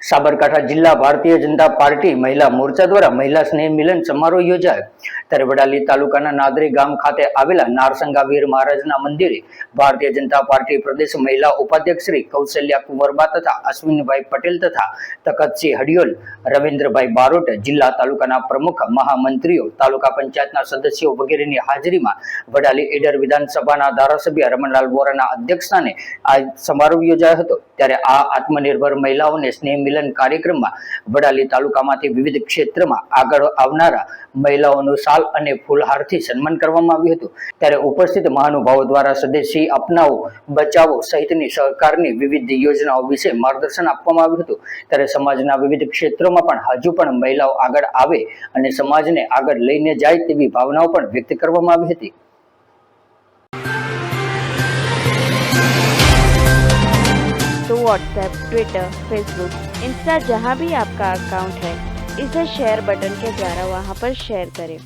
સાબરકાંઠા જિલ્લા ભારતીય જનતા પાર્ટી મહિલા મોરચા દ્વારા મહિલા સ્નેહ મિલન સમારોહ યોજાયો ત્યારે વડાલી તાલુકાના નાદરી ગામ ખાતે આવેલા નારસંગા વીર મહારાજના મંદિરે ભારતીય જનતા પાર્ટી પ્રદેશ મહિલા ઉપાધ્યક્ષ શ્રી કૌશલ્યા કુંવરબા તથા અશ્વિનભાઈ પટેલ તથા તખતસિંહ હડિયોલ, રવિન્દ્રભાઈ બારોટ, જિલ્લા તાલુકાના પ્રમુખ, મહામંત્રીઓ, તાલુકા પંચાયતના સદસ્યો વગેરેની હાજરીમાં વડાલી ઈડર વિધાનસભાના ધારાસભ્ય રમણલાલ વોરાના અધ્યક્ષસ્થાને આ સમારોહ યોજાયો હતો। ત્યારે આ આત્મનિર્ભર મહિલાઓને સ્નેહ મિલન કાર્યક્રમમાં વડાલી તાલુકામાંથી વિવિધ ક્ષેત્રમાં આગળ આવનારા મહિલાઓનું શાલ અને ફૂલહારથી સન્માન કરવામાં આવ્યું હતું। ત્યારે ઉપસ્થિત મહાનુભાવો દ્વારા સ્વદેશી અપનાવો બચાવો સહિતની સરકારની વિવિધ યોજનાઓ વિશે માર્ગદર્શન આપવામાં આવ્યું હતું। ત્યારે સમાજના વિવિધ ક્ષેત્રોમાં પણ હજુ પણ મહિલાઓ આગળ આવે અને સમાજને આગળ લઈને જાય તેવી ભાવનાઓ પણ વ્યક્ત કરવામાં આવી હતી। तो व्हाट्सएप, ट्विटर, फेसबुक, इंस्टा जहाँ भी आपका अकाउंट है, इसे शेयर बटन के द्वारा वहाँ पर शेयर करें।